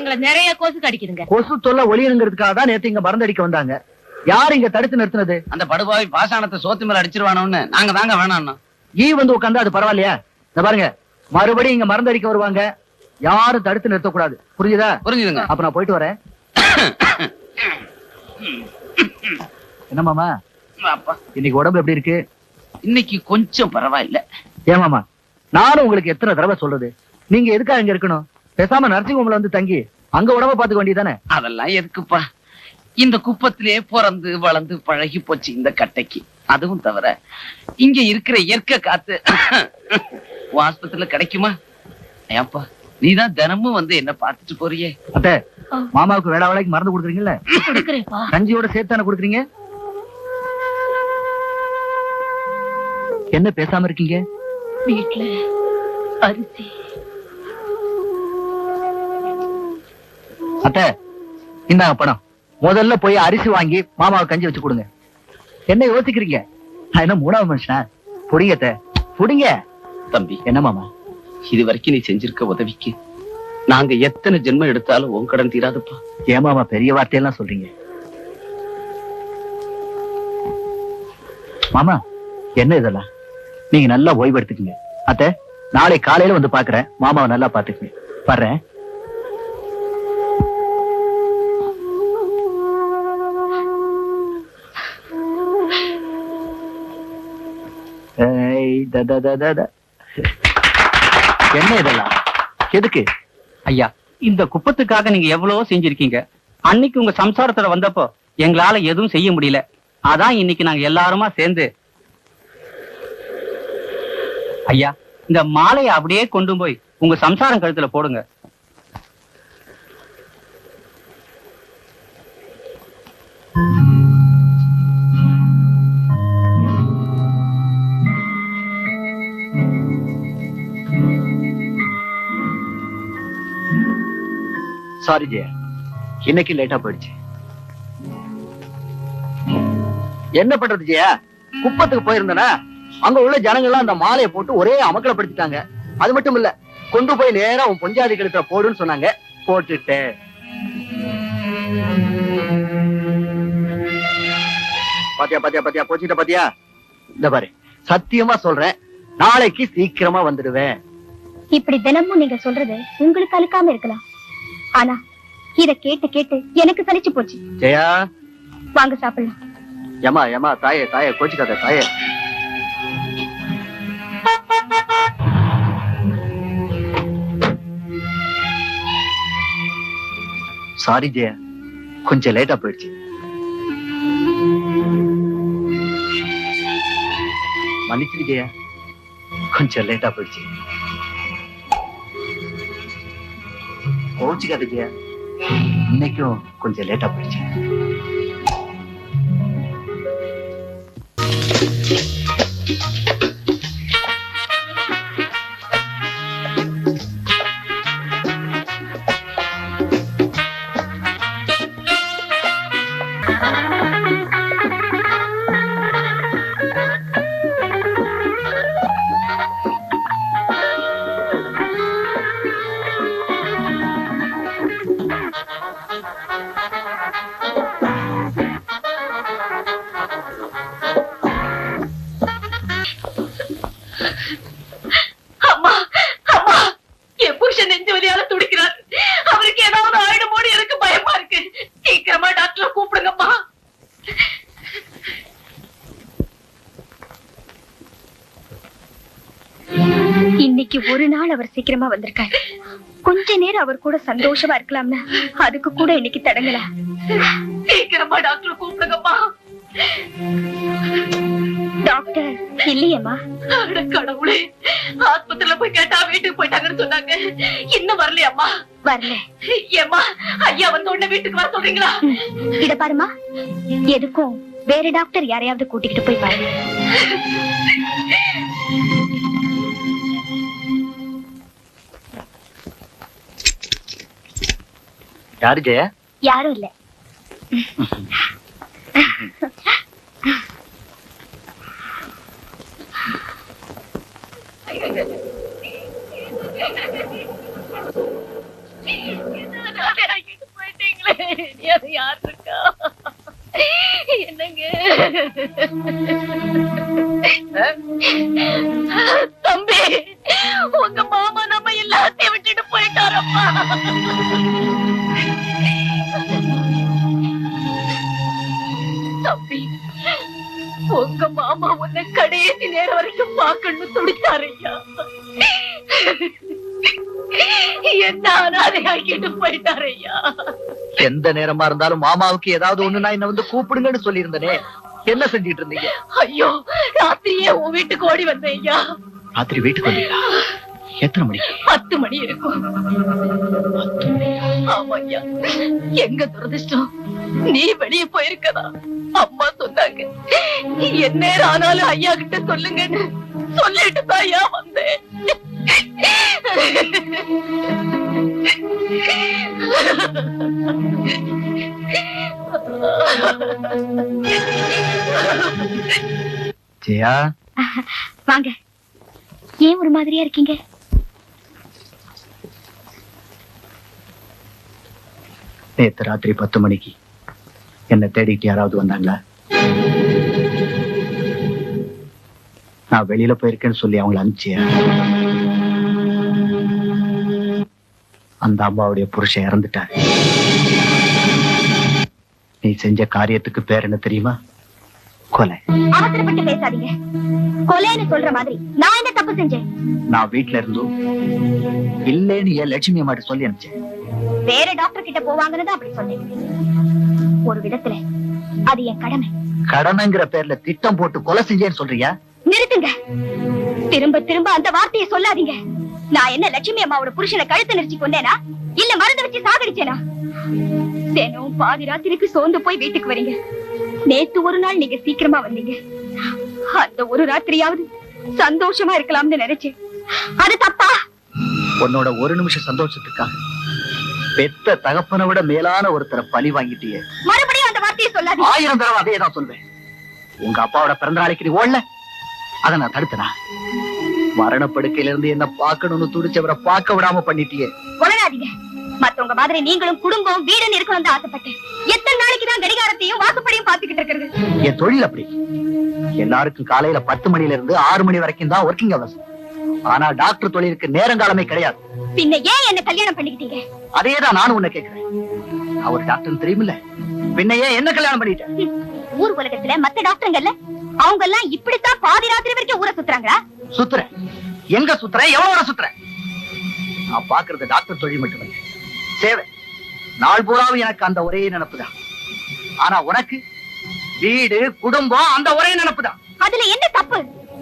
எங்களை நிறைய கொசு கடிக்குதுங்க. கொசு தொல்லை ஒளியணுங்கிறதுக்காக தான் நேத்து இங்க மருந்து அடிக்க வந்தாங்க. யாரு இங்க தடுத்து நிறுத்தினது? அந்த படுபாவி பாசானத்தை சோத்து மேல அடிச்சிருவானோன்னு நாங்க தாங்க வேணாம். ஈ வந்து உட்காந்தா அது பரவாயில்லையா? இந்த பாருங்க, மறுபடியும் இங்க மருந்து அடிக்க வருவாங்க, யாரும் தடுத்து நிறுத்தக்கூடாது. புரிஞ்சுதா? புரிஞ்சுதுங்க. அப்ப நான் போயிட்டு வரேன். என்ன மாமா இன்னைக்கு உடம்பு எப்படி இருக்கு? இன்னைக்கு கொஞ்சம் பரவாயில்ல. ஏமாமா, நானும் உங்களுக்கு எத்தனை தடவை சொல்றது, நீங்க எதுக்காக இங்க இருக்கணும்? பேசாம நர்சிங் ஹோம்ல வந்து தங்கி அங்க உடம்ப பாத்துக்க வேண்டியதானே? அதெல்லாம் எதுக்குப்பா, இந்த குப்பத்திலேயே பிறந்து வளர்ந்து பழகி போச்சு இந்த கட்டைக்கு. அதுவும் தவிர இங்க இருக்கிற இயற்கை காத்து ஆஸ்பத்திரியில கிடைக்குமா? ஏப்பா, நீதான் தினமும் வந்து என்ன பாத்துட்டு போறியே. அத்தை, மாமாவுக்கு வேளா வேலைக்கு மருந்து கொடுக்குறீங்கல்ல? கஞ்சியோட சேர்த்தானே கொடுக்குறீங்க. என்ன பேசாம இருக்கீங்க? வீட்டுல அரிசி. அத்தை, இந்தாங்க பணம். முதல்ல போய் அரிசி வாங்கி மாமாவுக்கு கஞ்சி வச்சு கொடுங்க. என்ன யோசிக்கிறீங்க? நான் என்ன மூணாவது மனுஷனா? புடிங்க அத்தை, புடிங்க. தம்பி, என்ன மாமா, இது வரைக்கும் நீ செஞ்சிருக்க உதவிக்கு நாங்க எத்தனை ஜென்மம் எடுத்தாலும் உன் கடன் தீராதுப்பா. ஏன் மாமா பெரிய வார்த்தையெல்லாம் சொல்றீங்க? மாமா, என்ன இதெல்லாம்? நீங்க நல்லா ஓய்வு எடுத்துக்கீங்க. அத்தை, நாளை காலையில வந்து பாக்குறேன். மாமாவை நல்லா பாத்துக்குங்க. வர்றேன். என்ன இதெல்லாம்? எதுக்கு? ஐயா, இந்த குப்பத்துக்காக நீங்க எவ்வளவோ செஞ்சிருக்கீங்க. அன்னைக்கு உங்க சம்சாரத்தோட வந்தப்போ எங்களால எதுவும் செய்ய முடியல. அதான் இன்னைக்கு நாங்க எல்லாருமா சேர்ந்து, ஐயா, இந்த மாலையை அப்படியே கொண்டு போய் உங்க சம்சாரம் கழுத்துல போடுங்க. சாரி ஜெயா, இன்னைக்கு லேட்டா போயிடுச்சு. என்ன பண்றது ஜெயா, குப்பத்துக்கு போயிருந்தனா அங்க உள்ள ஜனங்கள்லாம் அந்த மாலையை போட்டு ஒரே அமக்கலப்படுத்திட்டாங்க. அது மட்டும் இல்ல, கொண்டு போய் நேரா உன் பொஞ்சாதி கழுத்துல போடுன்னு சொன்னாங்க. போட்டுட்டேன். பாத்தியா பாத்தியா பாத்தியா, போச்சுட்ட பாத்தியா? இந்த பாரு, சத்தியமா சொல்றேன், நாளைக்கு சீக்கிரமா வந்துடுவேன். இப்படி தினமும் நீங்க சொல்றது உங்களுக்கு அழுக்காம இருக்கலாம், ஆனா இத கேட்டு கேட்டு எனக்கு சலிச்சு போச்சு. ஜெயா, வாங்க சாப்பிடலாம். ஏமா ஏமா, தாயே தாயே, கோச்சுக்காத தாயே. சாரி ஜெயா, கொஞ்சம் லேட்டா போயிடுச்சு. மன்னிச்சிரு ஜெயா, கொஞ்சம் லேட்டா போயிடுச்சு. கோச்சுக்காத ஜெயா, இன்னைக்கும் கொஞ்சம் லேட்டா போயிடுச்சு. இன்னைக்கு ஒரு நாள் அவர் சீக்கிரமா வந்திருக்காரு. கொஞ்ச நேரம் அவர் கூட சந்தோஷமா இருக்கலாம்னா அதுக்கு கூட இன்னைக்கு தடங்கல. சீக்கிரமா டாக்டர் கூப்பிடுங்கம்மா. டாக்டர் இல்லையம்மா. கடவுளே, ஆஸ்பத்திரியில போய் கேட்டா வீட்டுக்கு போயிட்டாங்கன்னு சொன்னாங்க. இன்னும் வரலையம்மா? வரல. ஏம்மா, ஐயா வந்து உடனே வீட்டுக்கு வர சொல்றீங்களா? இத பாருமா, எதுக்கும் வேற டாக்டர் யாரையாவது கூட்டிக்கிட்டு போய் பாருங்க. யாரு ஜெயா? யாரும் இல்ல. நீ அது யார் இருக்கா? என்னங்க தம்பி, உங்க மாமா நம்ம எல்லாத்தையும் விட்டுட்டு போயிட்டாரப்பா. தம்பி, உங்க மாமா உன்னை கடைசி நேரம் வரைக்கும் பார்க்கணும்னு துடித்தாரையா. என்ன அனாதையாக்கிட்டு போயிட்டாரையா. எந்த நேரமா இருந்தாலும் மாமாவுக்கு ஏதாவது ஒண்ணுனா என்ன வந்து கூப்பிடுங்கன்னு சொல்லி இருந்தனே, என்ன செஞ்சிட்டு இருந்தீங்க? ஐயோ, ராத்திரியே உன் வீட்டுக்கு ஓடி வந்தேயா. ராத்திரி வீட்டுக்கு வந்தீங்களா? எத்தனை மணிக்கு? 10 மணி இருக்கும். ஆமாய்யா, எங்க துரதிஷ்டம் நீ வெளியே போயிருக்கதா அம்மா சொன்னாங்க. என்ன நேரம் ஆனாலும் ஐயா கிட்ட சொல்லுங்கன்னு சொல்லிட்டு தான் ஐயா வந்தேன். ஜெயா, வாங்க. ஏன் ஒரு மாதிரியா இருக்கீங்க? நேத்து ராத்திரி 10 மணிக்கு என்ன தேடிட்டு யாராவது வந்தாங்களா? நான் வெளியில போயிருக்கேன்னு சொல்லி அவங்களை அனுப்பிச்சியா? அந்த அம்மாவுடைய புருஷன் இறந்துட்டாரு. நீ செஞ்ச காரியத்துக்கு பேர் என்ன தெரியுமா? கொலை. அவசரப்பட்டு பேசாதீங்க. கொலைன்னு சொல்ற மாதிரி நான் என்ன தப்பு செஞ்சேன்? நான் வீட்டுல இருந்தும் இல்லேன்னு என் லட்சுமி அம்மாட்ட சொல்லி அனுப்பிச்சேன். வேற டாக்டர் கிட்ட போவாங்கன்னு தான் அப்படி சொன்னேன். ஒரு விதத்துல அது என் கடமை. கடமைங்கிற பேர்ல திட்டம் போட்டு கொலை செஞ்சேன்னு சொல்றியா? நிறுத்துங்க. திரும்ப திரும்ப அந்த வார்த்தையை சொல்லாதீங்க. நான் என்ன லட்சுமி அம்மாவோட புருஷனை கழுத்து நெரிச்சு கொண்டேனா, இல்ல மருந்து வச்சு சாகடிச்சேனா? தினம் பாதி ராத்திரிக்கு சோர்ந்து போய் வீட்டுக்கு வரீங்க. நேத்து ஒரு நாள் நீங்க சீக்கிரமா வந்தீங்க. அந்த ஒரு ராத்திரியாவது சந்தோஷமா இருக்கலாம்னு நினைச்சேன். அது தப்பா? உன்னோட ஒரு நிமிஷம் சந்தோஷத்துக்காக பெத்த தகப்பனை விட மேலான ஒருத்தரை பழி வாங்கிட்டியே. மறுபடியும் அந்த வார்த்தையை சொல்லாதீங்க. 1000 தடவை அதே தான் சொல்வேன். உங்க அப்பாவோட பிறந்த நாளைக்கு நீ ஓடல, அதை நான் தடுத்தனா? மரணப்படுக்கையில இருந்து என்ன பார்க்கணும்னு துடிச்சவரை பார்க்க விடாம பண்ணிட்டியே. உளராதீங்க. மத்தவங்க மாதிரி நீங்களும் குடும்பம் வீடுன்னு இருக்கணும் தான் ஆசைப்பட்டேன். எத்தனை நாளைக்கு தான் கடிகாரத்தையும் வாக்குப்படியும் பாத்துக்கிட்டு இருக்கிறது? என் தொழில் அப்படி. எல்லாருக்கும் காலையில 10 மணில இருந்து 6 மணி வரைக்கும் தான் ஒர்க்கிங் ஹவர்ஸ். ஆனா டாக்டர் தொழிலுக்கு நேரங்காலமே கிடையாது. பின்ன ஏன் என்ன கல்யாணம் பண்ணிக்கிட்டீங்க? அதேதான் நானும் உன்னை கேட்கிறேன். அவர் டாக்டர் தெரியுமில்ல, பின்ன ஏன் என்ன கல்யாணம் பண்ணிட்டேன்? ஊர் உலகத்துல மத்த டாக்டருங்கல்ல, அவங்க எல்லாம் இப்படித்தான் பாதி ராத்திரி வரைக்கும் ஊரை சுத்துறாங்களா? சுத்துறேன். எங்க சுத்துறேன்? எவ்வளவு சுத்துறேன்? நான் பாக்குறது டாக்டர் தொழில் மட்டுமல்ல, சேவை. நாள் பூராவும் எனக்கு அந்த ஒரே நினைப்புதான். ஆனா உனக்கு வீடு குடும்பம் அந்த ஒரே நினைப்புதான். அதுல என்ன தப்பு?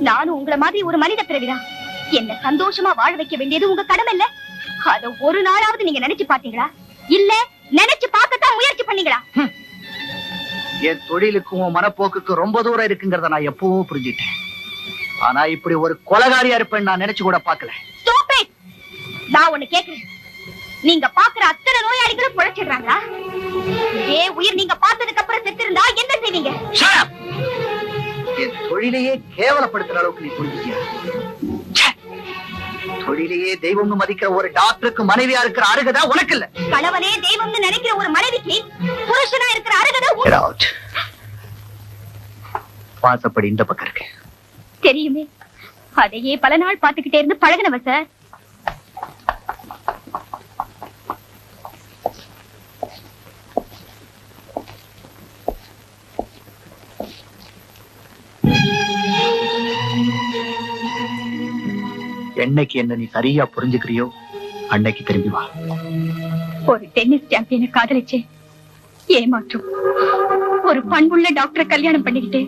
நானும் உங்களை மாதிரி ஒரு மனித பிறவிதான். என்ன சந்தோஷமா வாழ வைக்க வேண்டியது உங்க கடமை இல்ல? அத ஒரு நாளாவது நீங்க நினைச்சு பாத்தீங்களா? இல்ல நினைச்சு பார்க்கத்தான் முயற்சி பண்ணீங்களா? என் தொழிலுக்கும் மனப்போக்குக்கும் ரொம்ப தூரம் இருக்குங்கிறத நான் எப்பவும் புரிஞ்சுட்டேன். ஆனா இப்படி ஒரு கொலைகாரியா இருப்பேன்னு நான் நினைச்சு கூட பாக்கல. நான் ஒண்ணு கேக்குறேன். நீங்க பாக்குற அத்தனை நோயாளிகளும் பிழைச்சிடுறாங்களா? இதே உயிர் நீங்க பார்த்ததுக்கு அப்புறம் செத்து இருந்தா என்ன செய்வீங்க? என் தொழிலையே கேவலப்படுத்துற அளவுக்கு நீ புரிஞ்சுக்கியா? தொழிலையே தெய்வம்னு மதிக்கிற ஒரு டாக்டருக்கு மனைவியா இருக்கிற அருகதை உனக்கு இல்ல. கணவனே தெய்வம்னு நினைக்கிற ஒரு மனைவிக்கு புருஷனா இருக்கிற அருகதை வாசப்படி இந்த பக்கம் இருக்கு. தெரியுமே, அதையே பல நாள் பாத்துக்கிட்டே இருந்து பழகினவ சார். என்னைக்கு என்ன நீ சரியா புரிஞ்சுக்கிறியோ அன்னைக்கு திரும்பி வா. ஒரு டென்னிஸ் சாம்பியனை காதலிச்சேன், ஏமாற்றும். ஒரு பண்புள்ள டாக்டரை கல்யாணம் பண்ணிக்கிட்டு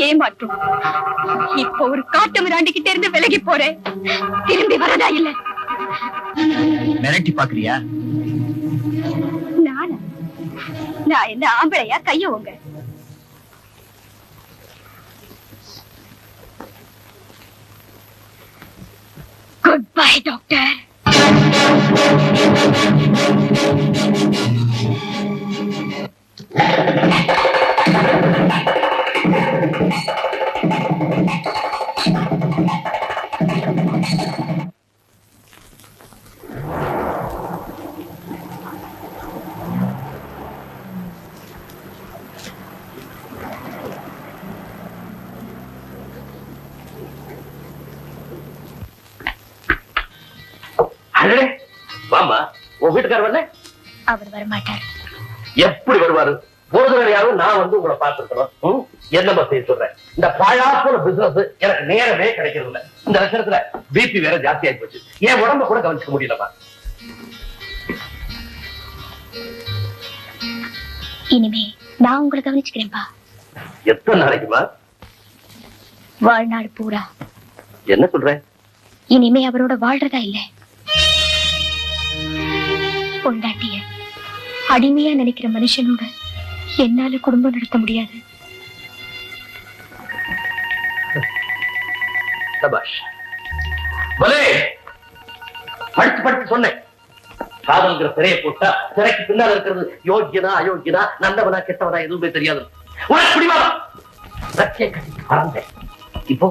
ஏமாற்றும். இப்ப ஒரு காட்டு மிராண்டிக்கிட்டே இருந்து விலகி போறேன். திரும்பி வரதா இல்ல? மிரட்டி பாக்குறியா? நான் என்ன ஆம்பளையா? கைய உங்க. Good bye doctor. என்னம்மா உன் வீட்டுக்காரர் வரல? அவர் வரமாட்டார். எப்படி வருவாரு? ஒரு தடவையாவது நான் வந்து உங்களை பார்த்துருக்கணும். என்னம்மா செய்ய சொல்றேன்? இந்த பாழாப்போன பிசினஸ் எனக்கு நேரமே கிடைக்கிறது இல்ல. இந்த லட்சணத்துல பிபி வேற ஜாஸ்தி ஆகி போச்சு. என் உடம்ப கூட கவனிச்சுக்க முடியலமா. இனிமே நான் உங்களை கவனிச்சுக்கிறேன்பா. எத்தனை நாளைக்குமா? வாழ்நாள் பூரா. என்ன சொல்ற? இனிமே அவரோட வாழ்றதா இல்ல. பொண்டாட்டிய அடிமையா நினைக்கிற மனுஷனோட என்னால குடும்பம் நடத்த முடியாது. சபாஷ். பலே படிச்சு படிச்சு சொன்னேன். காதல்ங்கிற திரையை போட்டா திரைக்கு பின்னால் இருக்கிறது யோகியனா அயோக்கியனா நல்லவனா கெட்டவனா எதுவுமே தெரியாது. உனக்கு பிடிவாதம். ரெக்கையை கட்டி பறந்தேன். இப்போ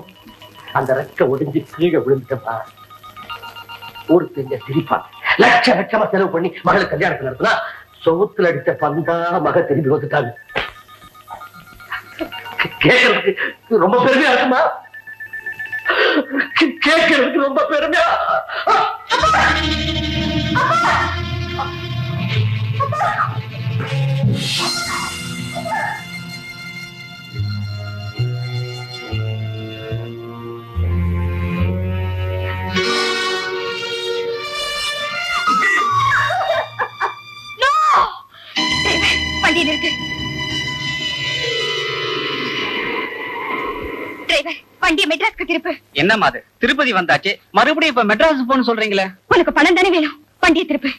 அந்த ரெக்கை ஒடிஞ்சு கீழே விழுந்துட்டா ஊரு தெரிஞ்ச சிரிப்பான். லட்ச லட்சமா செலவு பண்ணி மகளுக்கு கல்யாணத்துல நடத்தினா சொவுத்துல அடித்த பந்தா மக திரும்பி வந்துட்டாங்க. கேட்கறதுக்கு ரொம்ப பெருமையா இருக்குமா? கேட்கறதுக்கு ரொம்ப பெருமையா. வண்டியில் இருக்கு. டிரைவர், வண்டியை மெட்ராஸ்க்கு திருப்பு. என்னம்மா அது? திருப்பதி வந்தாச்சு, மறுபடியும் இப்ப மெட்ராஸ் போன்னு சொல்றீங்களே? உனக்கு பணம் தானே வேணும், வண்டியை திருப்பு.